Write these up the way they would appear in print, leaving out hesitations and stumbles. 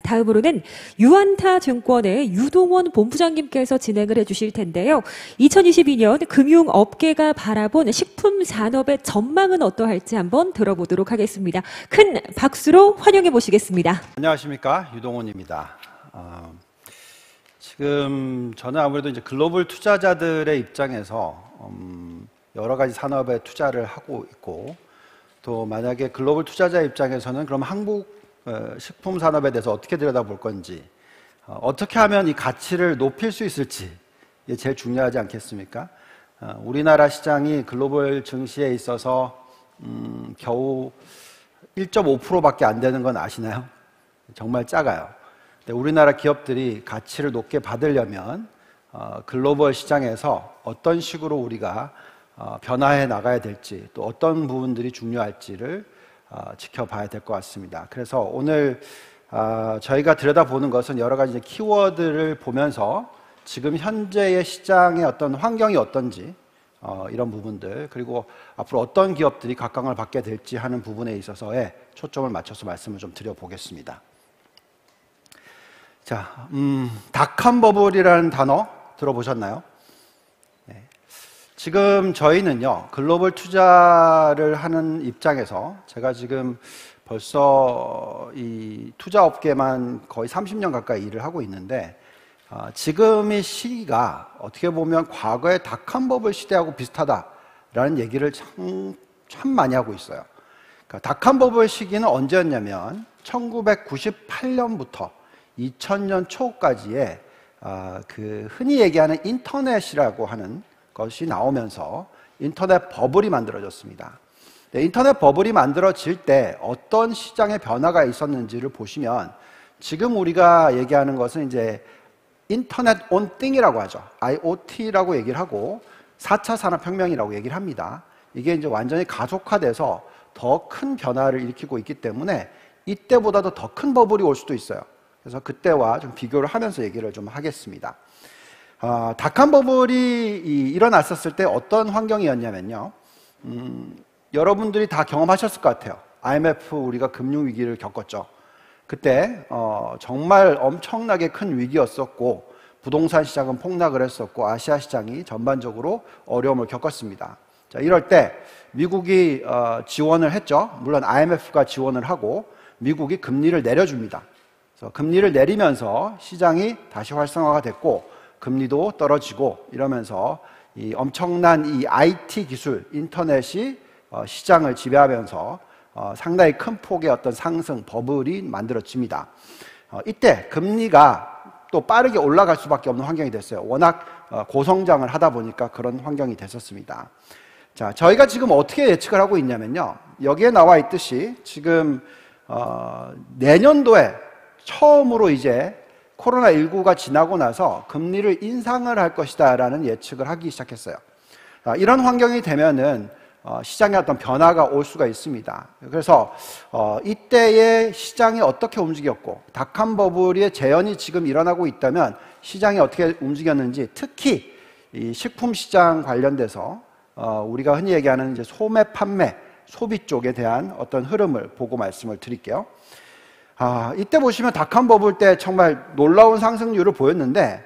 다음으로는 유안타 증권의 유동원 본부장님께서 진행을 해주실 텐데요. 2022년 금융업계가 바라본 식품 산업의 전망은 어떠할지 한번 들어보도록 하겠습니다. 큰 박수로 환영해 보시겠습니다. 안녕하십니까, 유동원입니다. 지금 저는 아무래도 이제 글로벌 투자자들의 입장에서 여러 가지 산업에 투자를 하고 있고, 또 만약에 글로벌 투자자 입장에서는 그럼 한국 식품 산업에 대해서 어떻게 들여다볼 건지, 어떻게 하면 이 가치를 높일 수 있을지, 이게 제일 중요하지 않겠습니까? 우리나라 시장이 글로벌 증시에 있어서 겨우 1.5%밖에 안 되는 건 아시나요? 정말 작아요. 근데 우리나라 기업들이 가치를 높게 받으려면 글로벌 시장에서 어떤 식으로 우리가 변화해 나가야 될지, 또 어떤 부분들이 중요할지를 지켜봐야 될 것 같습니다. 그래서 오늘 저희가 들여다보는 것은 여러 가지 키워드를 보면서 지금 현재의 시장의 어떤 환경이 어떤지, 이런 부분들, 그리고 앞으로 어떤 기업들이 각광을 받게 될지 하는 부분에 있어서의 초점을 맞춰서 말씀을 좀 드려보겠습니다. 자, 닷컴 버블이라는 단어 들어보셨나요? 네. 지금 저희는요, 글로벌 투자를 하는 입장에서 제가 지금 벌써 이 투자업계만 거의 30년 가까이 일을 하고 있는데, 지금의 시기가 어떻게 보면 과거의 닷컴 버블 시대하고 비슷하다라는 얘기를 참 많이 하고 있어요. 그러니까 닷컴 버블 시기는 언제였냐면 1998년부터 2000년 초까지의 그 흔히 얘기하는 인터넷이라고 하는 것이 나오면서 인터넷 버블이 만들어졌습니다. 인터넷 버블이 만들어질 때 어떤 시장의 변화가 있었는지를 보시면, 지금 우리가 얘기하는 것은 이제 인터넷 온 띵이라고 하죠. IoT라고 얘기를 하고 4차 산업혁명이라고 얘기를 합니다. 이게 이제 완전히 가속화돼서 더 큰 변화를 일으키고 있기 때문에 이때보다도 더 큰 버블이 올 수도 있어요. 그래서 그때와 좀 비교를 하면서 얘기를 좀 하겠습니다. 닷컴 버블이 일어났었을 때 어떤 환경이었냐면요. 여러분들이 다 경험하셨을 것 같아요. IMF, 우리가 금융위기를 겪었죠. 그때 정말 엄청나게 큰 위기였었고, 부동산 시장은 폭락을 했었고, 아시아 시장이 전반적으로 어려움을 겪었습니다. 자, 이럴 때 미국이 지원을 했죠. 물론 IMF가 지원을 하고 미국이 금리를 내려줍니다. 그래서 금리를 내리면서 시장이 다시 활성화가 됐고, 금리도 떨어지고 이러면서 이 엄청난 이 IT 기술, 인터넷이 시장을 지배하면서 상당히 큰 폭의 어떤 상승 버블이 만들어집니다. 이때 금리가 또 빠르게 올라갈 수밖에 없는 환경이 됐어요. 워낙 고성장을 하다 보니까 그런 환경이 됐었습니다. 자, 저희가 지금 어떻게 예측을 하고 있냐면요, 여기에 나와 있듯이 지금 내년도에 처음으로 이제 코로나19가 지나고 나서 금리를 인상을 할 것이다 라는 예측을 하기 시작했어요. 이런 환경이 되면은 시장에 어떤 변화가 올 수가 있습니다. 그래서 이때의 시장이 어떻게 움직였고, 닷컴 버블의 재현이 지금 일어나고 있다면 시장이 어떻게 움직였는지, 특히 이 식품 시장 관련돼서 우리가 흔히 얘기하는 이제 소매 판매, 소비 쪽에 대한 어떤 흐름을 보고 말씀을 드릴게요. 이때 보시면 닷컴 버블 때 정말 놀라운 상승률을 보였는데,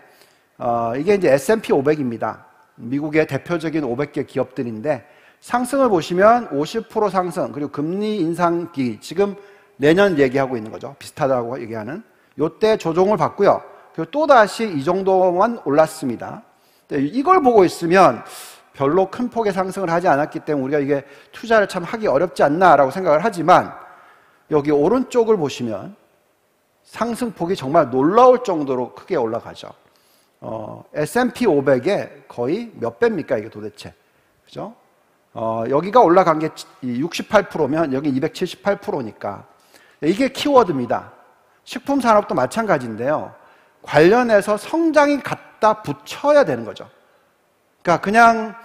이게 이제 S&P 500입니다. 미국의 대표적인 500개 기업들인데, 상승을 보시면 50% 상승, 그리고 금리 인상기, 지금 내년 얘기하고 있는 거죠. 비슷하다고 얘기하는. 요때 조정을 받고요. 그리고 또다시 이 정도만 올랐습니다. 이걸 보고 있으면 별로 큰 폭의 상승을 하지 않았기 때문에 우리가 이게 투자를 참 하기 어렵지 않나라고 생각을 하지만, 여기 오른쪽을 보시면 상승폭이 정말 놀라울 정도로 크게 올라가죠. S&P 500에 거의 몇 배입니까, 이게 도대체? 그죠? 여기가 올라간 게 68%면 여기 278%니까. 이게 키워드입니다. 식품 산업도 마찬가지인데요. 관련해서 성장이 갖다 붙여야 되는 거죠. 그러니까 그냥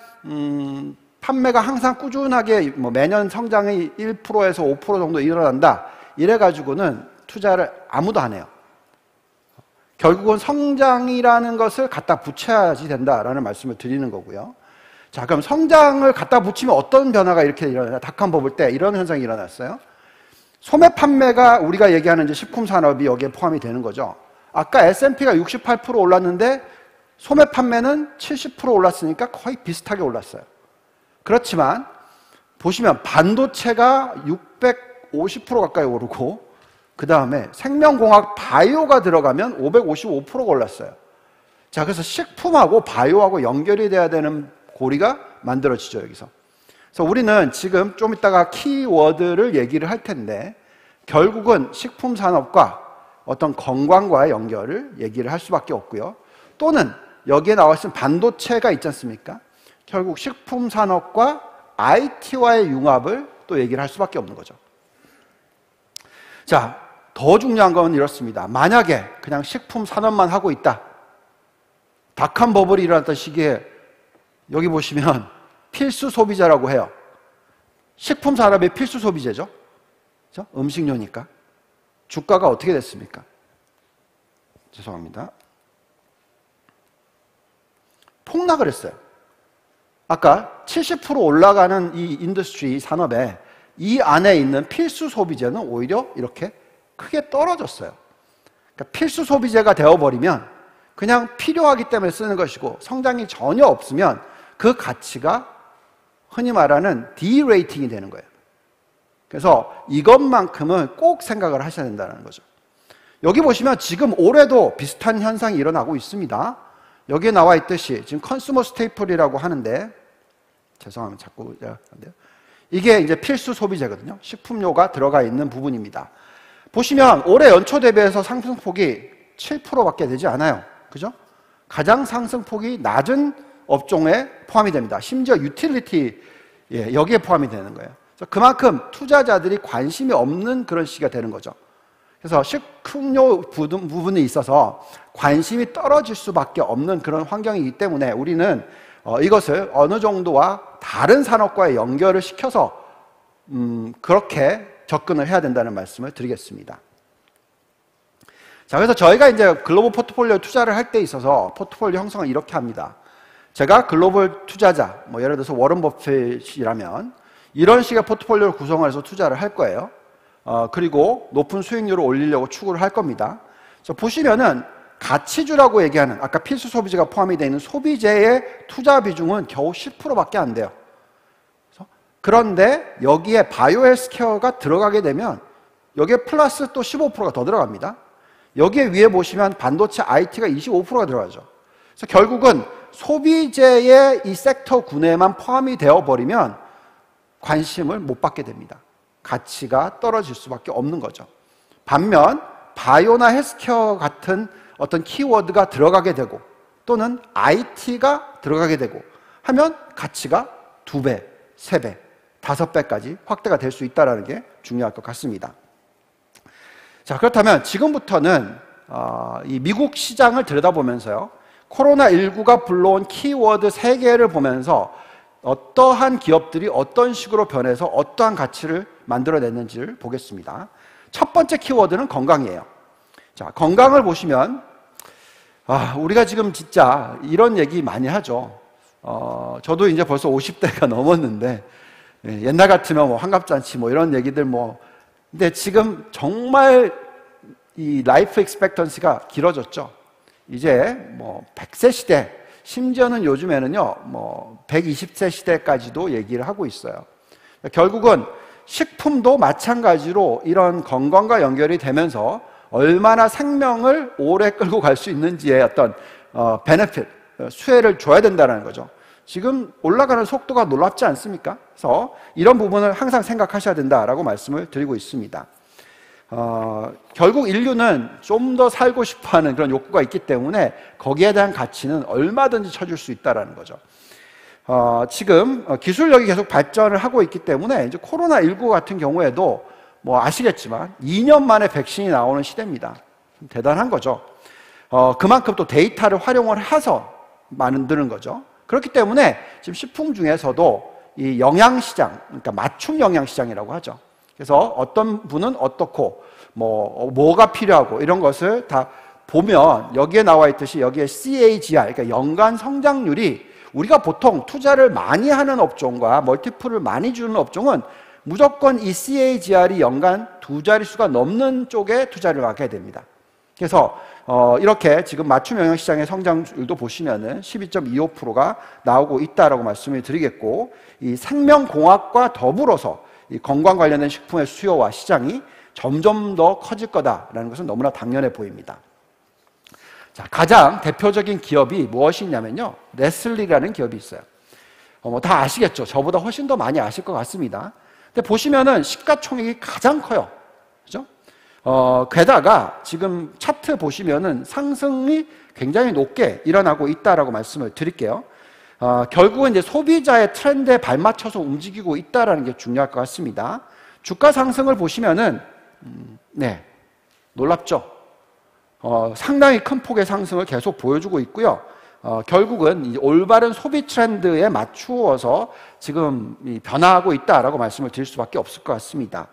판매가 항상 꾸준하게 뭐 매년 성장이 1%에서 5% 정도 일어난다, 이래가지고는 투자를 아무도 안 해요. 결국은 성장이라는 것을 갖다 붙여야지 된다라는 말씀을 드리는 거고요. 자, 그럼 성장을 갖다 붙이면 어떤 변화가 이렇게 일어나냐? 닷컴 버블 때 이런 현상이 일어났어요. 소매 판매가 우리가 얘기하는 이제 식품 산업이 여기에 포함이 되는 거죠. 아까 S&P가 68% 올랐는데 소매 판매는 70% 올랐으니까 거의 비슷하게 올랐어요. 그렇지만 보시면 반도체가 650% 가까이 오르고 그 다음에 생명공학 바이오가 들어가면 555%가 올랐어요. 자, 그래서 식품하고 바이오하고 연결이 돼야 되는 고리가 만들어지죠, 여기서. 그래서 우리는 지금 좀 이따가 키워드를 얘기를 할 텐데 결국은 식품 산업과 어떤 건강과의 연결을 얘기를 할 수밖에 없고요. 또는 여기에 나와 있는 반도체가 있지 않습니까? 결국 식품 산업과 IT와의 융합을 또 얘기를 할 수밖에 없는 거죠. 자, 더 중요한 건 이렇습니다. 만약에 그냥 식품 산업만 하고 있다. 닷컴 버블이 일어났던 시기에 여기 보시면 필수 소비자라고 해요. 식품 산업의 필수 소비재죠. 그렇죠? 음식료니까. 주가가 어떻게 됐습니까? 죄송합니다. 폭락을 했어요. 아까 70% 올라가는 이 인더스트리 산업에 이 안에 있는 필수 소비재는 오히려 이렇게 크게 떨어졌어요. 그러니까 필수 소비재가 되어버리면 그냥 필요하기 때문에 쓰는 것이고 성장이 전혀 없으면 그 가치가 흔히 말하는 D-레이팅이 되는 거예요. 그래서 이것만큼은 꼭 생각을 하셔야 된다는 거죠. 여기 보시면 지금 올해도 비슷한 현상이 일어나고 있습니다. 여기에 나와 있듯이 지금 컨슈머 스테이플이라고 하는데 죄송합니다. 자꾸 안 돼요. 이게 이제 필수 소비재거든요. 식품료가 들어가 있는 부분입니다. 보시면 올해 연초 대비해서 상승폭이 7%밖에 되지 않아요. 그죠? 가장 상승폭이 낮은 업종에 포함이 됩니다. 심지어 유틸리티 여기에 포함이 되는 거예요. 그래서 그만큼 투자자들이 관심이 없는 그런 시기가 되는 거죠. 그래서 식품료 부분에 있어서 관심이 떨어질 수밖에 없는 그런 환경이기 때문에 우리는 이것을 어느 정도와 다른 산업과의 연결을 시켜서 그렇게 접근을 해야 된다는 말씀을 드리겠습니다. 자, 그래서 저희가 이제 글로벌 포트폴리오 투자를 할 때 있어서 포트폴리오 형성을 이렇게 합니다. 제가 글로벌 투자자, 뭐 예를 들어서 워런 버핏이라면 이런 식의 포트폴리오를 구성을 해서 투자를 할 거예요. 그리고 높은 수익률을 올리려고 추구를 할 겁니다. 그래서 보시면은 가치주라고 얘기하는 아까 필수 소비재가 포함이 되어 있는 소비재의 투자 비중은 겨우 10%밖에 안 돼요. 그런데 여기에 바이오 헬스케어가 들어가게 되면 여기에 플러스 또 15%가 더 들어갑니다. 여기에 위에 보시면 반도체 IT가 25%가 들어가죠. 그래서 결국은 소비재의 이 섹터 군에만 포함이 되어버리면 관심을 못 받게 됩니다. 가치가 떨어질 수밖에 없는 거죠. 반면 바이오나 헬스케어 같은 어떤 키워드가 들어가게 되고 또는 IT가 들어가게 되고 하면 가치가 2배, 3배, 5배까지 확대가 될 수 있다는 게 중요할 것 같습니다. 자, 그렇다면 지금부터는 이 미국 시장을 들여다보면서요. 코로나19가 불러온 키워드 3개를 보면서 어떠한 기업들이 어떤 식으로 변해서 어떠한 가치를 만들어냈는지를 보겠습니다. 첫 번째 키워드는 건강이에요. 자, 건강을 보시면 우리가 지금 진짜 이런 얘기 많이 하죠. 저도 이제 벌써 50대가 넘었는데 옛날 같으면 뭐 환갑잔치 뭐 이런 얘기들 근데 지금 정말 이 라이프 익스펙턴시가 길어졌죠. 이제 뭐 100세 시대, 심지어는 요즘에는요, 뭐 120세 시대까지도 얘기를 하고 있어요. 결국은 식품도 마찬가지로 이런 건강과 연결이 되면서 얼마나 생명을 오래 끌고 갈 수 있는지의 어떤 베네핏, 수혜를 줘야 된다는 거죠. 지금 올라가는 속도가 놀랍지 않습니까? 그래서 이런 부분을 항상 생각하셔야 된다라고 말씀을 드리고 있습니다. 결국 인류는 좀 더 살고 싶어하는 그런 욕구가 있기 때문에 거기에 대한 가치는 얼마든지 쳐줄 수 있다는 거죠. 지금 기술력이 계속 발전을 하고 있기 때문에 이제 코로나19 같은 경우에도 뭐 아시겠지만 2년 만에 백신이 나오는 시대입니다. 대단한 거죠. 그만큼 또 데이터를 활용을 해서 만드는 거죠. 그렇기 때문에 지금 식품 중에서도 이 영양시장, 그러니까 맞춤 영양시장이라고 하죠. 그래서 어떤 분은 어떻고 뭐가 필요하고 이런 것을 다 보면 여기에 나와 있듯이 여기에 CAGR, 그러니까 연간 성장률이 우리가 보통 투자를 많이 하는 업종과 멀티플을 많이 주는 업종은 무조건 이 CAGR이 연간 두 자릿수가 넘는 쪽에 투자를 하게 됩니다. 그래서 이렇게 지금 맞춤 영역 시장의 성장률도 보시면은 12.25%가 나오고 있다라고 말씀을 드리겠고, 이 생명공학과 더불어서 이 건강 관련된 식품의 수요와 시장이 점점 더 커질 거다라는 것은 너무나 당연해 보입니다. 자, 가장 대표적인 기업이 무엇이 있냐면요, 네슬리라는 기업이 있어요. 다 아시겠죠? 저보다 훨씬 더 많이 아실 것 같습니다. 근데 보시면은 시가총액이 가장 커요. 그죠? 게다가 지금 차트 보시면은 상승이 굉장히 높게 일어나고 있다라고 말씀을 드릴게요. 결국은 이제 소비자의 트렌드에 발맞춰서 움직이고 있다라는 게 중요할 것 같습니다. 주가 상승을 보시면은, 네, 놀랍죠? 상당히 큰 폭의 상승을 계속 보여주고 있고요. 결국은 이 올바른 소비 트렌드에 맞추어서 지금 변화하고 있다라고 말씀을 드릴 수밖에 없을 것 같습니다.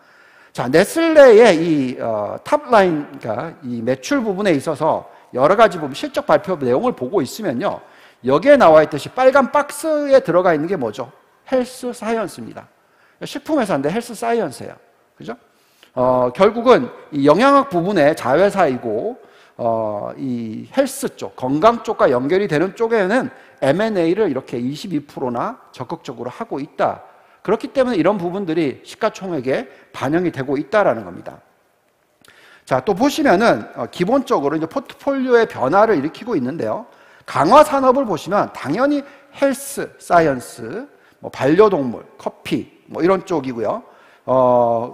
자, 네슬레의 이 탑라인, 그러니까 이 매출 부분에 있어서 여러 가지 부분 실적 발표 내용을 보고 있으면요, 여기에 나와 있듯이 빨간 박스에 들어가 있는 게 뭐죠? 헬스 사이언스입니다. 식품회사인데 헬스 사이언스예요. 그죠? 결국은 이 영양학 부분의 자회사이고, 이 헬스 쪽, 건강 쪽과 연결이 되는 쪽에는 M&A를 이렇게 22%나 적극적으로 하고 있다. 그렇기 때문에 이런 부분들이 시가총액에 반영이 되고 있다라는 겁니다. 자, 또 보시면은 기본적으로 이제 포트폴리오의 변화를 일으키고 있는데요. 강화 산업을 보시면 당연히 헬스, 사이언스, 뭐 반려동물, 커피, 뭐 이런 쪽이고요.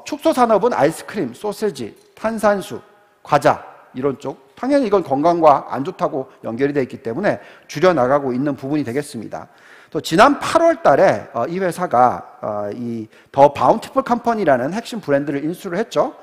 축소 산업은 아이스크림, 소세지, 탄산수, 과자 이런 쪽. 당연히 이건 건강과 안 좋다고 연결이 되어 있기 때문에 줄여나가고 있는 부분이 되겠습니다. 또 지난 8월 달에 이 회사가 이 더 바운티풀 컴퍼니라는 핵심 브랜드를 인수를 했죠.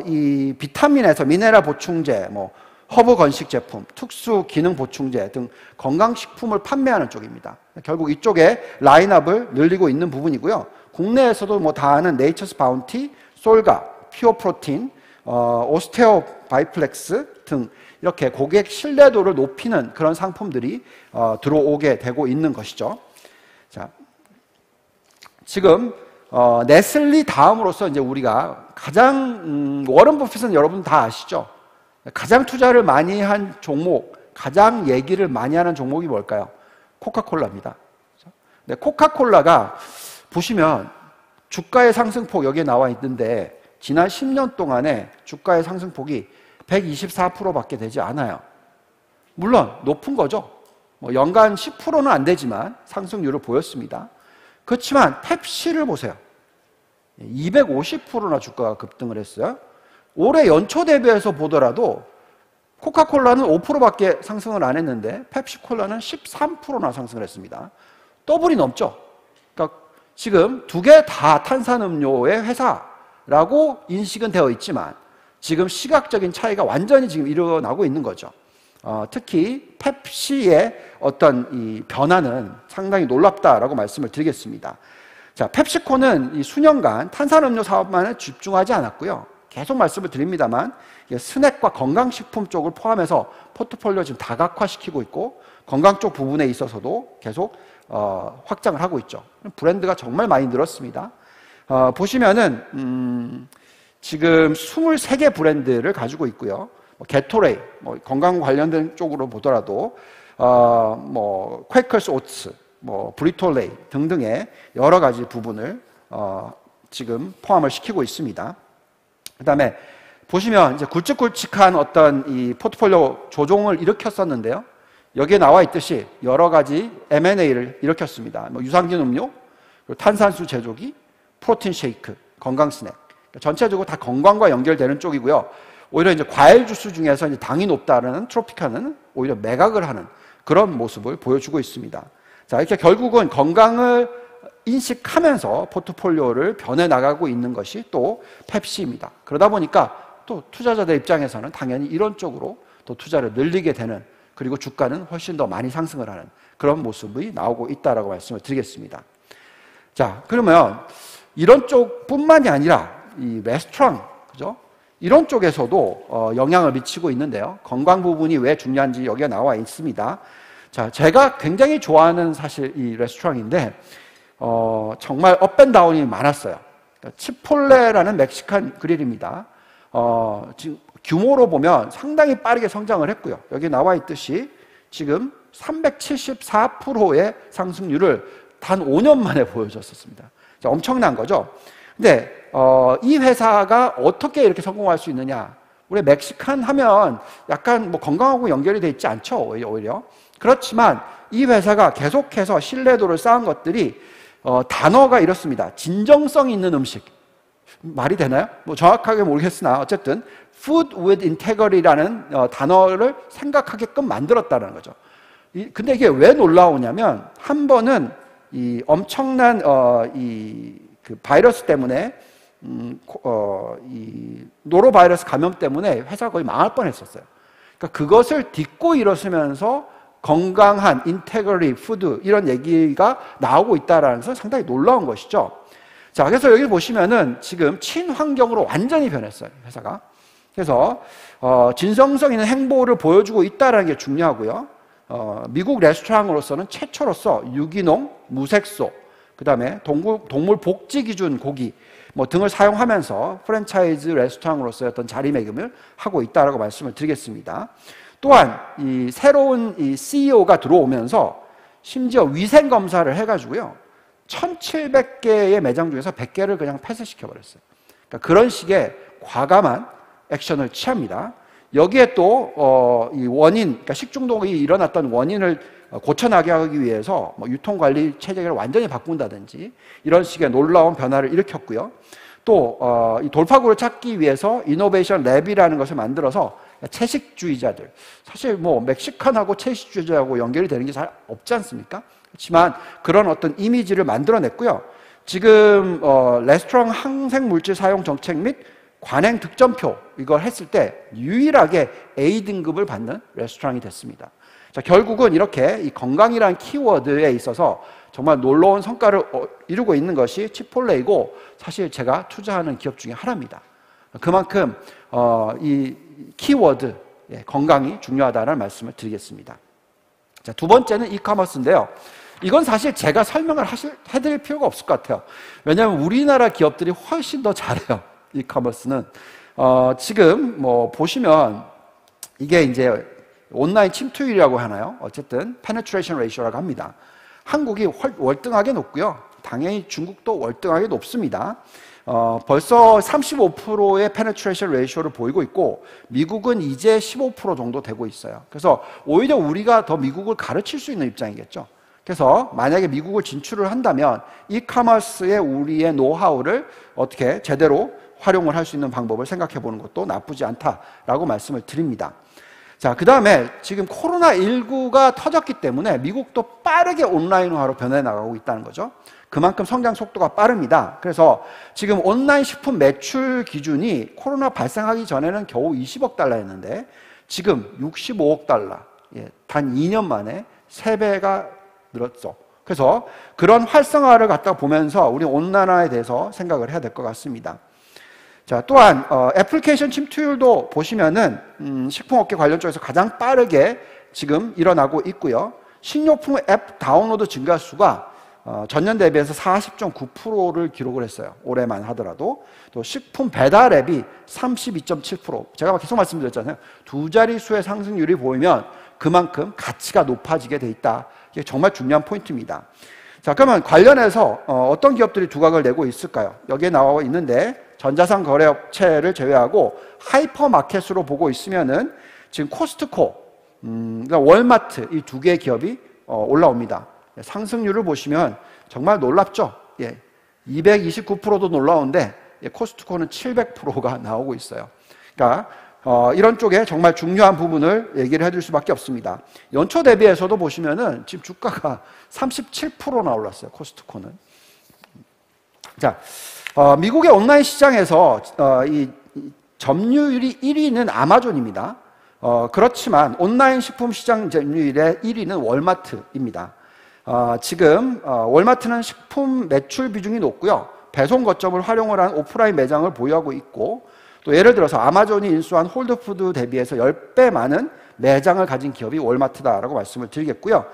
이 비타민에서 미네랄 보충제, 뭐 허브 건식 제품, 특수 기능 보충제 등 건강식품을 판매하는 쪽입니다. 결국 이쪽에 라인업을 늘리고 있는 부분이고요. 국내에서도 뭐 다 아는 네이처스 바운티, 솔가, 피오 프로틴, 오스테오 바이플렉스 등 이렇게 고객 신뢰도를 높이는 그런 상품들이 들어오게 되고 있는 것이죠. 자, 지금 네슬리 다음으로서 이제 우리가 가장 워런 버핏은 여러분 다 아시죠? 가장 투자를 많이 한 종목, 가장 얘기를 많이 하는 종목이 뭘까요? 코카콜라입니다. 네, 코카콜라가 보시면 주가의 상승폭 여기에 나와 있는데 지난 10년 동안에 주가의 상승폭이 124%밖에 되지 않아요. 물론 높은 거죠. 뭐 연간 10%는 안 되지만 상승률을 보였습니다. 그렇지만 펩시를 보세요. 250%나 주가가 급등을 했어요. 올해 연초 대비해서 보더라도 코카콜라는 5%밖에 상승을 안 했는데 펩시콜라는 13%나 상승을 했습니다. 더블이 넘죠. 그러니까 지금 두 개 다 탄산음료의 회사라고 인식은 되어 있지만 지금 시각적인 차이가 완전히 지금 일어나고 있는 거죠. 특히 펩시의 어떤 이 변화는 상당히 놀랍다라고 말씀을 드리겠습니다. 자, 펩시코는 이 수년간 탄산음료 사업만에 집중하지 않았고요. 계속 말씀을 드립니다만 스낵과 건강식품 쪽을 포함해서 포트폴리오 지금 다각화시키고 있고 건강 쪽 부분에 있어서도 계속 확장을 하고 있죠. 브랜드가 정말 많이 늘었습니다. 보시면은 지금 23개 브랜드를 가지고 있고요. 게토레이, 뭐 건강 관련된 쪽으로 보더라도 뭐 퀘이커스 오츠, 뭐 브리톨레이 등등의 여러 가지 부분을 지금 포함을 시키고 있습니다. 그다음에 보시면 이제 굵직굵직한 어떤 이 포트폴리오 조종을 일으켰었는데요. 여기에 나와 있듯이 여러 가지 M&A를 일으켰습니다. 뭐 유산균 음료, 그리고 탄산수 제조기, 프로틴 쉐이크, 건강 스낵. 전체적으로 다 건강과 연결되는 쪽이고요. 오히려 이제 과일 주스 중에서 이제 당이 높다는 트로피카는 오히려 매각을 하는 그런 모습을 보여주고 있습니다. 자, 이렇게 결국은 건강을 인식하면서 포트폴리오를 변해 나가고 있는 것이 또 펩시입니다. 그러다 보니까 또 투자자들 입장에서는 당연히 이런 쪽으로 또 투자를 늘리게 되는, 그리고 주가는 훨씬 더 많이 상승을 하는 그런 모습이 나오고 있다라고 말씀을 드리겠습니다. 자, 그러면 이런 쪽뿐만이 아니라 이 레스토랑, 그죠? 이런 쪽에서도 영향을 미치고 있는데요. 건강 부분이 왜 중요한지 여기에 나와 있습니다. 자, 제가 굉장히 좋아하는 사실 이 레스토랑인데 정말 업앤다운이 많았어요. 치폴레라는 멕시칸 그릴입니다. 지금 규모로 보면 상당히 빠르게 성장을 했고요. 여기 나와 있듯이 지금 374%의 상승률을 단 5년 만에 보여줬었습니다. 엄청난 거죠. 근데 이 회사가 어떻게 이렇게 성공할 수 있느냐? 우리 멕시칸 하면 약간 뭐 건강하고 연결이 돼 있지 않죠, 오히려. 그렇지만 이 회사가 계속해서 신뢰도를 쌓은 것들이 단어가 이렇습니다. 진정성 있는 음식. 말이 되나요? 뭐 정확하게 모르겠으나 어쨌든 Food with Integrity라는 단어를 생각하게끔 만들었다는 거죠. 근데 이게 왜 놀라우냐면 한 번은 이 엄청난 그 바이러스 때문에 이 노로바이러스 감염 때문에 회사가 거의 망할 뻔했었어요. 그러니까 그것을 딛고 일어서면서 건강한 인테그리 푸드 이런 얘기가 나오고 있다라는 것은 상당히 놀라운 것이죠. 자, 그래서 여기 보시면은 지금 친환경으로 완전히 변했어요, 회사가. 그래서 진정성 있는 행보를 보여주고 있다는 게 중요하고요. 미국 레스토랑으로서는 최초로서 유기농, 무색소, 그 다음에 동물 복지 기준 고기 뭐 등을 사용하면서 프랜차이즈 레스토랑으로서의 어떤 자리매김을 하고 있다라고 말씀을 드리겠습니다. 또한 이 새로운 이 CEO가 들어오면서 심지어 위생 검사를 해가지고요, 1,700개의 매장 중에서 100개를 그냥 폐쇄시켜 버렸어요. 그러니까 그런 식의 과감한 액션을 취합니다. 여기에 또 이 원인, 그러니까 식중독이 일어났던 원인을 고쳐나게 하기 위해서 뭐 유통관리 체계를 완전히 바꾼다든지 이런 식의 놀라운 변화를 일으켰고요. 또 이 돌파구를 찾기 위해서 이노베이션 랩이라는 것을 만들어서 채식주의자들, 사실 뭐 멕시칸하고 채식주의자하고 연결이 되는 게 잘 없지 않습니까? 그렇지만 그런 어떤 이미지를 만들어냈고요. 지금 레스토랑 항생물질 사용 정책 및 관행 득점표 이걸 했을 때 유일하게 A등급을 받는 레스토랑이 됐습니다. 자, 결국은 이렇게 이 건강이라는 키워드에 있어서 정말 놀라운 성과를 이루고 있는 것이 치폴레이고 사실 제가 투자하는 기업 중에 하나입니다. 그만큼 이 키워드, 건강이 중요하다는 말씀을 드리겠습니다. 자, 두 번째는 이커머스인데요. 이건 사실 제가 설명을 해드릴 필요가 없을 것 같아요. 왜냐하면 우리나라 기업들이 훨씬 더 잘해요. 이커머스는 지금 뭐 보시면 이게 이제 온라인 침투율이라고 하나요? 어쨌든 penetration ratio라고 합니다. 한국이 월등하게 높고요. 당연히 중국도 월등하게 높습니다. 벌써 35%의 penetration ratio를 보이고 있고 미국은 이제 15% 정도 되고 있어요. 그래서 오히려 우리가 더 미국을 가르칠 수 있는 입장이겠죠. 그래서 만약에 미국을 진출을 한다면 이커머스의 우리의 노하우를 어떻게 제대로 활용을 할 수 있는 방법을 생각해 보는 것도 나쁘지 않다라고 말씀을 드립니다. 자, 그 다음에 지금 코로나19가 터졌기 때문에 미국도 빠르게 온라인화로 변해 나가고 있다는 거죠. 그만큼 성장 속도가 빠릅니다. 그래서 지금 온라인 식품 매출 기준이 코로나 발생하기 전에는 겨우 20억 달러였는데 지금 65억 달러. 단 2년 만에 3배가 늘었죠. 그래서 그런 활성화를 갖다 보면서 우리 온라인화에 대해서 생각을 해야 될 것 같습니다. 자, 또한 애플리케이션 침투율도 보시면은 식품업계 관련 쪽에서 가장 빠르게 지금 일어나고 있고요. 식료품 앱 다운로드 증가 수가 전년 대비해서 40.9%를 기록을 했어요. 올해만 하더라도. 또 식품 배달 앱이 32.7%. 제가 계속 말씀드렸잖아요. 두 자릿수의 상승률이 보이면 그만큼 가치가 높아지게 돼 있다. 이게 정말 중요한 포인트입니다. 자, 그러면 관련해서 어떤 기업들이 두각을 내고 있을까요? 여기에 나와 있는데 전자상 거래업체를 제외하고 하이퍼마켓으로 보고 있으면은 지금 코스트코, 그러니까 월마트 이 두 개의 기업이 올라옵니다. 상승률을 보시면 정말 놀랍죠? 229%도 놀라운데 코스트코는 700%가 나오고 있어요. 그러니까 이런 쪽에 정말 중요한 부분을 얘기를 해드릴 수밖에 없습니다. 연초 대비해서도 보시면은 지금 주가가 37%나 올랐어요. 코스트코는. 자, 미국의 온라인 시장에서 이 점유율이 1위는 아마존입니다. 그렇지만 온라인 식품 시장 점유율의 1위는 월마트입니다. 지금 월마트는 식품 매출 비중이 높고요. 배송 거점을 활용을 한 오프라인 매장을 보유하고 있고 또 예를 들어서 아마존이 인수한 홀드푸드 대비해서 10배 많은 매장을 가진 기업이 월마트다라고 말씀을 드리겠고요.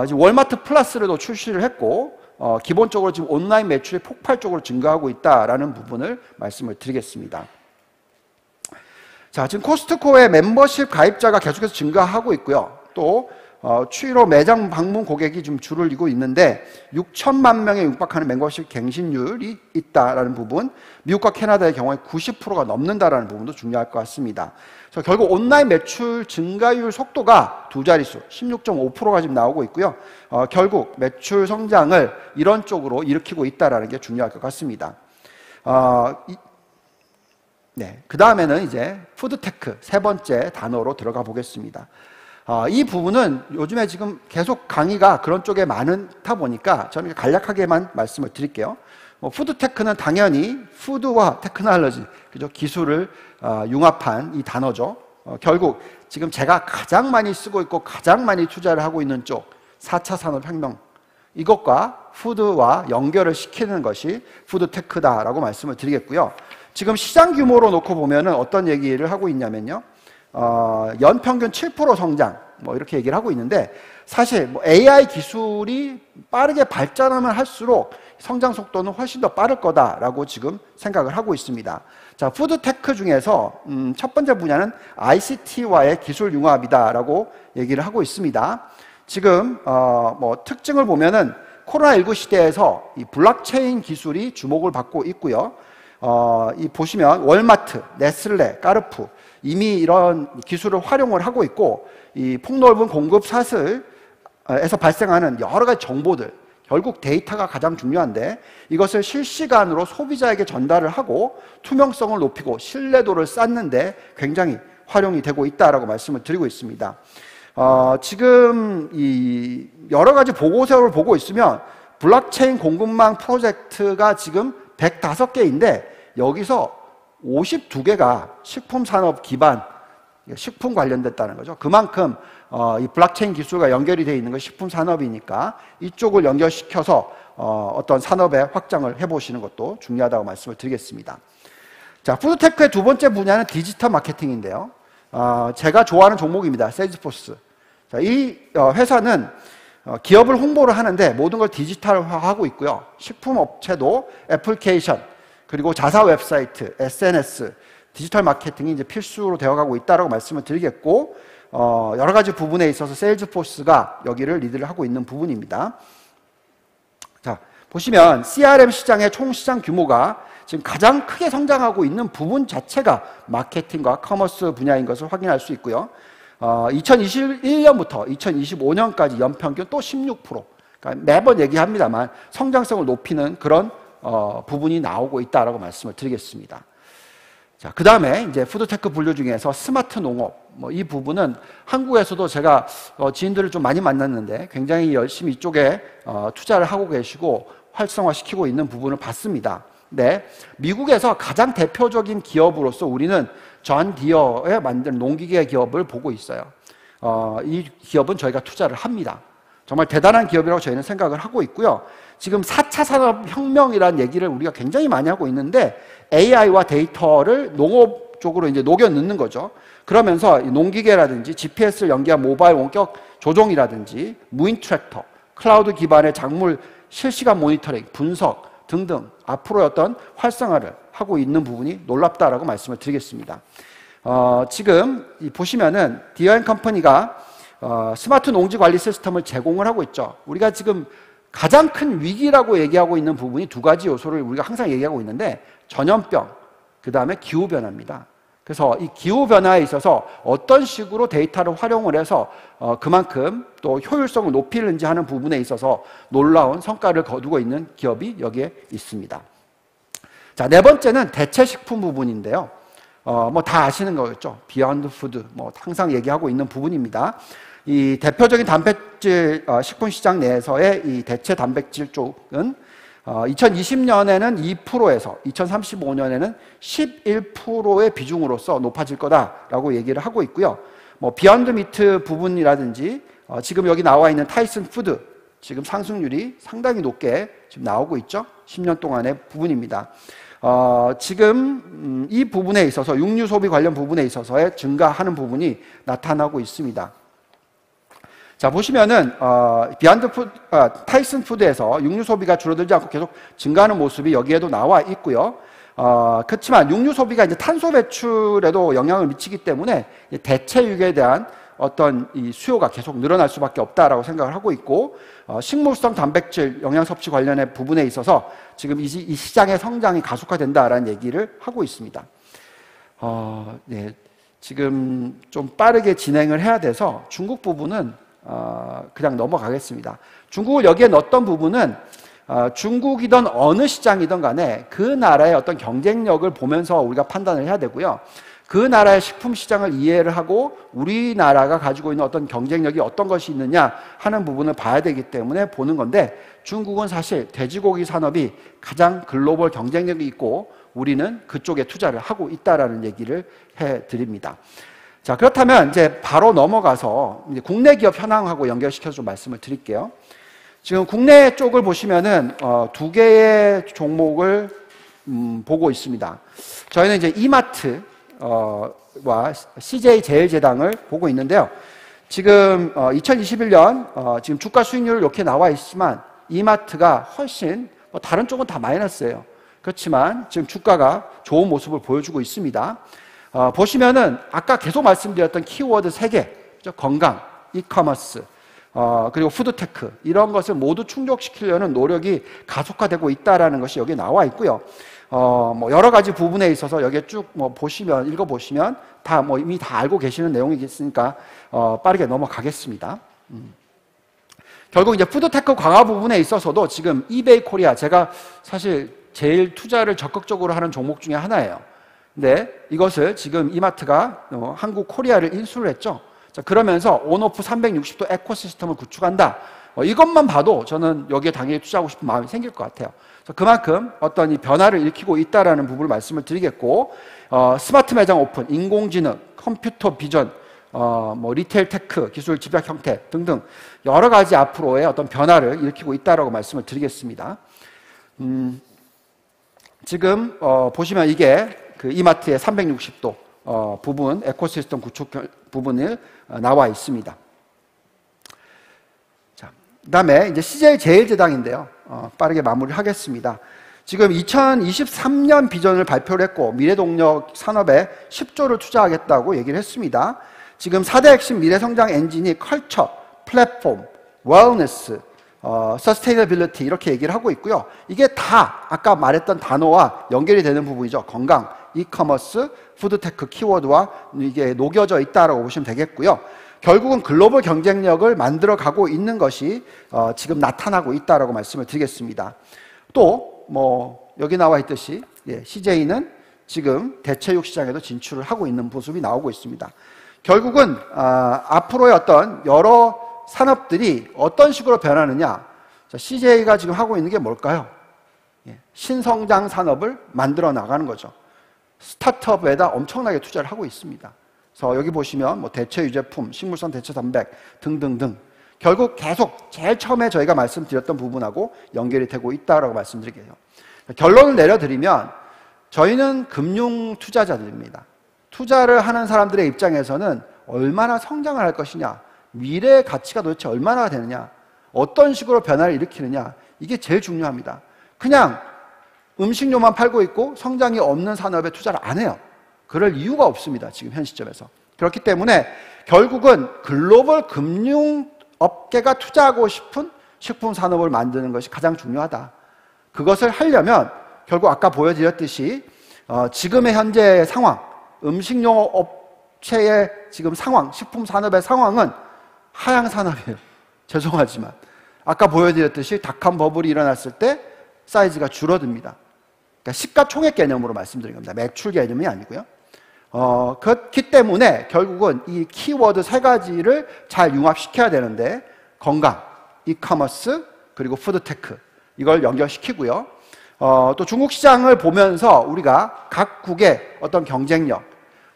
지금 월마트 플러스를 또 출시를 했고 기본적으로 지금 온라인 매출이 폭발적으로 증가하고 있다라는 부분을 말씀을 드리겠습니다. 자, 지금 코스트코의 멤버십 가입자가 계속해서 증가하고 있고요. 또 추이로 매장 방문 고객이 좀 줄을 이고 있는데 6천만 명에 육박하는 멤버십 갱신율이 있다라는 부분, 미국과 캐나다의 경우에 90%가 넘는다라는 부분도 중요할 것 같습니다. 그래서 결국 온라인 매출 증가율 속도가 두 자릿수 16.5%가 지금 나오고 있고요. 결국 매출 성장을 이런 쪽으로 일으키고 있다라는 게 중요할 것 같습니다. 네, 그 다음에는 이제 푸드테크 세 번째 단어로 들어가 보겠습니다. 이 부분은 요즘에 지금 계속 강의가 그런 쪽에 많다 보니까 저는 간략하게만 말씀을 드릴게요. 푸드테크는 당연히 푸드와 테크놀로지, 그죠? 기술을 융합한 이 단어죠. 결국 지금 제가 가장 많이 쓰고 있고 가장 많이 투자를 하고 있는 쪽 4차 산업혁명, 이것과 푸드와 연결을 시키는 것이 푸드테크다라고 말씀을 드리겠고요. 지금 시장 규모로 놓고 보면은 어떤 얘기를 하고 있냐면요. 연평균 7% 성장, 이렇게 얘기를 하고 있는데, 사실 AI 기술이 빠르게 발전하면 할수록 성장 속도는 훨씬 더 빠를 거다라고 지금 생각을 하고 있습니다. 자, 푸드테크 중에서 첫 번째 분야는 ICT와의 기술 융합이다라고 얘기를 하고 있습니다. 지금 특징을 보면은 코로나19 시대에서 이 블록체인 기술이 주목을 받고 있고요. 이 보시면 월마트, 네슬레, 까르푸 이미 이런 기술을 활용을 하고 있고, 이 폭넓은 공급 사슬에서 발생하는 여러 가지 정보들, 결국 데이터가 가장 중요한데 이것을 실시간으로 소비자에게 전달을 하고 투명성을 높이고 신뢰도를 쌓는데 굉장히 활용이 되고 있다라고 말씀을 드리고 있습니다. 지금 이 여러 가지 보고서를 보고 있으면 블록체인 공급망 프로젝트가 지금 105개인데 여기서 52개가 식품 산업 기반, 식품 관련됐다는 거죠. 그만큼 이 블록체인 기술과 연결이 되어 있는 건 식품 산업이니까 이쪽을 연결시켜서 어떤 산업의 확장을 해보시는 것도 중요하다고 말씀을 드리겠습니다. 자, 푸드테크의 두 번째 분야는 디지털 마케팅인데요. 제가 좋아하는 종목입니다. 세일즈포스. 자, 이 회사는 기업을 홍보를 하는데 모든 걸 디지털화하고 있고요. 식품 업체도 애플리케이션, 그리고 자사 웹사이트, SNS, 디지털 마케팅이 이제 필수로 되어가고 있다라고 말씀을 드리겠고, 여러 가지 부분에 있어서 세일즈포스가 여기를 리드를 하고 있는 부분입니다. 자, 보시면 CRM 시장의 총 시장 규모가 지금 가장 크게 성장하고 있는 부분 자체가 마케팅과 커머스 분야인 것을 확인할 수 있고요. 2021년부터 2025년까지 연평균 또 16%. 그러니까 매번 얘기합니다만 성장성을 높이는 그런 부분이 나오고 있다라고 말씀을 드리겠습니다. 자, 그 다음에 이제 푸드테크 분류 중에서 스마트 농업, 이 부분은 한국에서도 제가 지인들을 좀 많이 만났는데 굉장히 열심히 이쪽에 투자를 하고 계시고 활성화시키고 있는 부분을 봤습니다. 네, 미국에서 가장 대표적인 기업으로서 우리는 존 디어에 만든 농기계 기업을 보고 있어요. 이 기업은 저희가 투자를 합니다. 정말 대단한 기업이라고 저희는 생각을 하고 있고요. 지금 4차 산업혁명이라는 얘기를 우리가 굉장히 많이 하고 있는데 AI와 데이터를 농업 쪽으로 이제 녹여 넣는 거죠. 그러면서 농기계라든지 GPS를 연계한 모바일 원격 조종이라든지 무인 트랙터, 클라우드 기반의 작물 실시간 모니터링, 분석 등등 앞으로의 어떤 활성화를 하고 있는 부분이 놀랍다라고 말씀을 드리겠습니다. 지금 보시면은 디어앤컴퍼니가 스마트 농지 관리 시스템을 제공을 하고 있죠. 우리가 지금 가장 큰 위기라고 얘기하고 있는 부분이 두 가지 요소를 우리가 항상 얘기하고 있는데 전염병, 그 다음에 기후변화입니다. 그래서 이 기후변화에 있어서 어떤 식으로 데이터를 활용을 해서 그만큼 또 효율성을 높이는지 하는 부분에 있어서 놀라운 성과를 거두고 있는 기업이 여기에 있습니다. 자, 네 번째는 대체식품 부분인데요. 다 아시는 거겠죠. 비욘드 푸드, 항상 얘기하고 있는 부분입니다. 이 대표적인 단백질 식품 시장 내에서의 이 대체 단백질 쪽은 2020년에는 2%에서 2035년에는 11%의 비중으로서 높아질 거다라고 얘기를 하고 있고요. 비욘드 미트 부분이라든지 지금 여기 나와 있는 타이슨 푸드 지금 상승률이 상당히 높게 지금 나오고 있죠. 10년 동안의 부분입니다. 지금 이 부분에 있어서 육류 소비 관련 부분에 있어서의 증가하는 부분이 나타나고 있습니다. 자, 보시면은 비안드 푸드, 타이슨 푸드에서 육류 소비가 줄어들지 않고 계속 증가하는 모습이 여기에도 나와 있고요. 그렇지만 육류 소비가 이제 탄소 배출에도 영향을 미치기 때문에 대체육에 대한 어떤 이 수요가 계속 늘어날 수밖에 없다라고 생각을 하고 있고, 식물성 단백질 영양 섭취 관련의 부분에 있어서 지금 이 시장의 성장이 가속화된다라는 얘기를 하고 있습니다. 네, 지금 좀 빠르게 진행을 해야 돼서 중국 부분은 그냥 넘어가겠습니다. 중국을 여기에 넣었던 부분은 중국이든 어느 시장이든 간에 그 나라의 어떤 경쟁력을 보면서 우리가 판단을 해야 되고요. 그 나라의 식품 시장을 이해를 하고 우리나라가 가지고 있는 어떤 경쟁력이 어떤 것이 있느냐 하는 부분을 봐야 되기 때문에 보는 건데, 중국은 사실 돼지고기 산업이 가장 글로벌 경쟁력이 있고 우리는 그쪽에 투자를 하고 있다라는 얘기를 해드립니다. 자, 그렇다면 이제 바로 넘어가서 이제 국내 기업 현황하고 연결시켜서 좀 말씀을 드릴게요. 지금 국내 쪽을 보시면은 두 개의 종목을 보고 있습니다. 저희는 이제 이마트 와 CJ 제일제당을 보고 있는데요. 지금 2021년 지금 주가 수익률 이렇게 나와 있지만 이마트가 훨씬 다른 쪽은 다 마이너스예요. 그렇지만 지금 주가가 좋은 모습을 보여주고 있습니다. 보시면은 아까 계속 말씀드렸던 키워드 3개, 건강, 이커머스, 그리고 푸드테크, 이런 것을 모두 충족시키려는 노력이 가속화되고 있다는 것이 여기 나와 있고요. 뭐 여러 가지 부분에 있어서 여기에 쭉 보시면, 읽어보시면 다 이미 다 알고 계시는 내용이 있으니까 빠르게 넘어가겠습니다. 결국 이제 푸드테크 강화 부분에 있어서도 지금 이베이 코리아, 제가 사실 제일 투자를 적극적으로 하는 종목 중에 하나예요. 근데 이것을 지금 이마트가 한국 코리아를 인수를 했죠. 자, 그러면서 온오프 360도 에코시스템을 구축한다. 이것만 봐도 저는 여기에 당연히 투자하고 싶은 마음이 생길 것 같아요. 그만큼 어떤 이 변화를 일으키고 있다라는 부분을 말씀을 드리겠고, 스마트 매장 오픈, 인공지능, 컴퓨터 비전, 뭐 리테일 테크, 기술 집약 형태 등등 여러 가지 앞으로의 어떤 변화를 일으키고 있다라고 말씀을 드리겠습니다. 지금 보시면 이게 그 이마트의 360도 부분, 에코시스템 구축 부분이 나와 있습니다. 자, 그다음에 이제 CJ 제일제당인데요. 빠르게 마무리를 하겠습니다. 지금 2023년 비전을 발표를 했고 미래동력 산업에 10조를 투자하겠다고 얘기를 했습니다. 지금 4대 핵심 미래성장 엔진이 컬처, 플랫폼, 웰니스, 서스테이너빌리티 이렇게 얘기를 하고 있고요. 이게 다 아까 말했던 단어와 연결이 되는 부분이죠. 건강, 이커머스, 푸드테크 키워드와 이게 녹여져 있다라고 보시면 되겠고요. 결국은 글로벌 경쟁력을 만들어가고 있는 것이 지금 나타나고 있다라고 말씀을 드리겠습니다. 또 뭐 여기 나와 있듯이 CJ는 지금 대체육 시장에도 진출을 하고 있는 모습이 나오고 있습니다. 결국은 앞으로의 어떤 여러 산업들이 어떤 식으로 변하느냐, CJ가 지금 하고 있는 게 뭘까요? 신성장 산업을 만들어 나가는 거죠. 스타트업에다 엄청나게 투자를 하고 있습니다. 그래서 여기 보시면 뭐 대체 유제품, 식물성 대체 단백 등등등, 결국 계속 제일 처음에 저희가 말씀드렸던 부분하고 연결이 되고 있다라고 말씀드릴게요. 결론을 내려드리면 저희는 금융 투자자들입니다. 투자를 하는 사람들의 입장에서는 얼마나 성장을 할 것이냐, 미래의 가치가 도대체 얼마나 되느냐, 어떤 식으로 변화를 일으키느냐, 이게 제일 중요합니다. 그냥 음식료만 팔고 있고 성장이 없는 산업에 투자를 안 해요. 그럴 이유가 없습니다. 지금 현 시점에서. 그렇기 때문에 결국은 글로벌 금융 업계가 투자하고 싶은 식품 산업을 만드는 것이 가장 중요하다. 그것을 하려면 결국 아까 보여드렸듯이 지금의 현재 상황, 음식료 업체의 지금 상황, 식품 산업의 상황은 하향 산업이에요. 죄송하지만 아까 보여드렸듯이 닷컴 버블이 일어났을 때 사이즈가 줄어듭니다. 그러니까 시가총액 개념으로 말씀드린 겁니다. 매출 개념이 아니고요. 그렇기 때문에 결국은 이 키워드 3가지를 잘 융합시켜야 되는데, 건강, 이커머스, 그리고 푸드테크, 이걸 연결시키고요. 또 중국 시장을 보면서 우리가 각국의 어떤 경쟁력,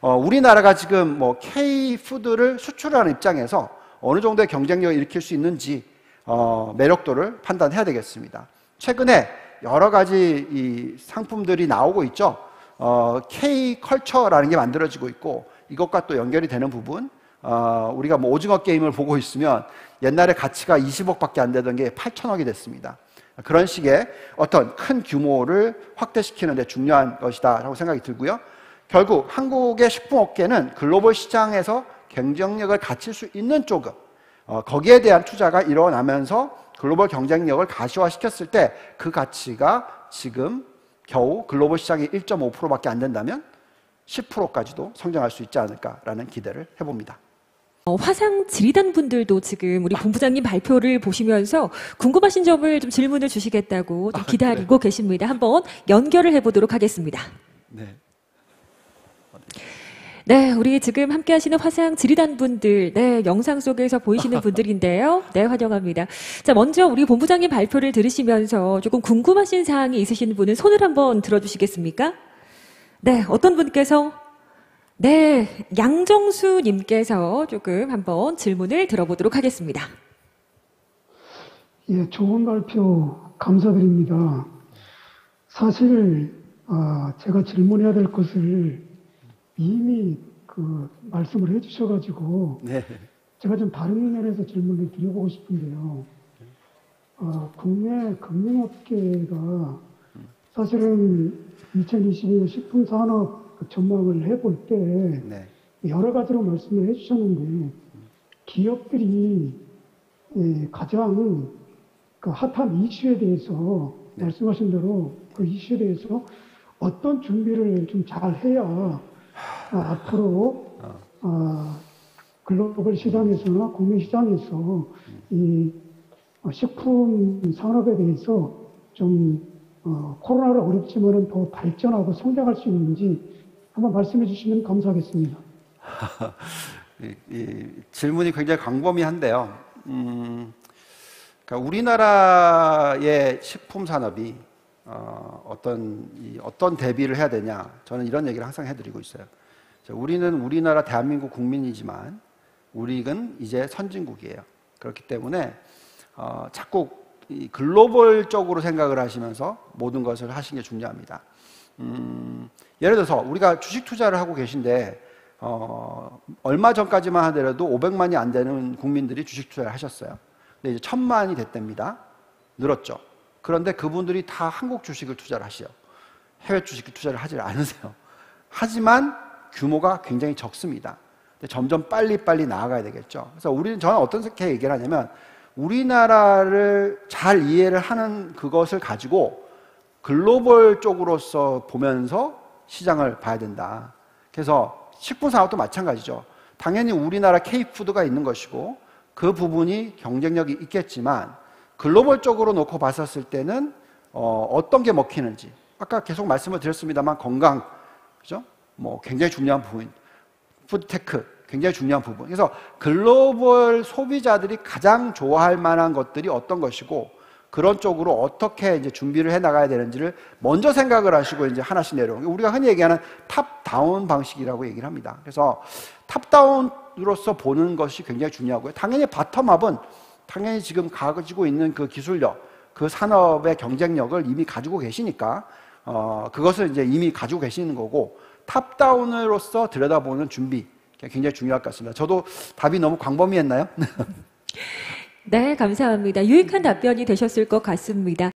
우리나라가 지금 뭐 K푸드를 수출하는 입장에서 어느 정도의 경쟁력을 일으킬 수 있는지 매력도를 판단해야 되겠습니다. 최근에 여러 가지 이 상품들이 나오고 있죠. K컬처라는 게 만들어지고 있고, 이것과 또 연결이 되는 부분, 우리가 뭐 오징어 게임을 보고 있으면 옛날에 가치가 20억밖에 안 되던 게 8천억이 됐습니다. 그런 식의 어떤 큰 규모를 확대시키는 데 중요한 것이다라고 생각이 들고요. 결국 한국의 식품업계는 글로벌 시장에서 경쟁력을 갖출 수 있는 쪽은 거기에 대한 투자가 일어나면서 글로벌 경쟁력을 가시화시켰을 때 그 가치가 지금 겨우 글로벌 시장이 1.5%밖에 안 된다면 10%까지도 성장할 수 있지 않을까라는 기대를 해봅니다. 화상 지리단 분들도 지금 우리 본부장님 발표를 보시면서 궁금하신 점을 좀 질문을 주시겠다고 좀 기다리고 계십니다. 한번 연결을 해보도록 하겠습니다. 네. 네, 우리 지금 함께 하시는 화상 지리단 분들, 네, 영상 속에서 보이시는 분들인데요. 네, 환영합니다. 자, 먼저 우리 본부장님 발표를 들으시면서 조금 궁금하신 사항이 있으신 분은 손을 한번 들어주시겠습니까? 네, 어떤 분께서? 네, 양정수님께서 조금 한번 질문을 들어보도록 하겠습니다. 예, 좋은 발표 감사드립니다. 사실 제가 질문해야 될 것을 이미 말씀을 해주셔가지고 네. 제가 좀 다른 면에서 질문을 드려보고 싶은데요. 국내 금융업계가 사실은 2022년 식품산업 전망을 해볼 때 네. 여러 가지로 말씀을 해주셨는데 기업들이 가장 핫한 이슈에 대해서 네. 말씀하신 대로 그 이슈에 대해서 어떤 준비를 좀 잘 해야 앞으로 글로벌 시장에서나 국내 시장에서 이 식품 산업에 대해서 좀 코로나를 어렵지만은 더 발전하고 성장할 수 있는지 한번 말씀해 주시면 감사하겠습니다. 이 질문이 굉장히 광범위한데요. 그러니까 우리나라의 식품 산업이 어떤 대비를 해야 되냐, 저는 이런 얘기를 항상 해드리고 있어요. 우리는 우리나라 대한민국 국민이지만 우리는 이제 선진국이에요. 그렇기 때문에 자꾸 이 글로벌적으로 생각을 하시면서 모든 것을 하시는 게 중요합니다. 예를 들어서 우리가 주식 투자를 하고 계신데 얼마 전까지만 하더라도 500만이 안 되는 국민들이 주식 투자를 하셨어요. 근데 이제 1000만이 됐답니다. 늘었죠. 그런데 그분들이 다 한국 주식을 투자를 하시요. 해외 주식 투자를 하지 않으세요. 하지만 규모가 굉장히 적습니다. 근데 점점 빨리빨리 나아가야 되겠죠. 그래서 저는 어떻게 얘기를 하냐면 우리나라를 잘 이해를 하는 그것을 가지고 글로벌 쪽으로서 보면서 시장을 봐야 된다. 그래서 식품 산업도 마찬가지죠. 당연히 우리나라 K푸드가 있는 것이고 그 부분이 경쟁력이 있겠지만 글로벌적으로 놓고 봤었을 때는 어떤 게 먹히는지 아까 계속 말씀을 드렸습니다만 건강, 그죠? 뭐 굉장히 중요한 부분, 푸드테크 굉장히 중요한 부분. 그래서 글로벌 소비자들이 가장 좋아할 만한 것들이 어떤 것이고 그런 쪽으로 어떻게 이제 준비를 해 나가야 되는지를 먼저 생각을 하시고 이제 하나씩 내려오는 게 우리가 흔히 얘기하는 탑다운 방식이라고 얘기를 합니다. 그래서 탑다운으로서 보는 것이 굉장히 중요하고요. 당연히 바텀업은 당연히 지금 가지고 있는 그 기술력, 그 산업의 경쟁력을 이미 가지고 계시니까 그것을 이제 이미 가지고 계시는 거고 탑다운으로서 들여다보는 준비 굉장히 중요할 것 같습니다. 저도 답이 너무 광범위했나요? 네, 감사합니다. 유익한 답변이 되셨을 것 같습니다.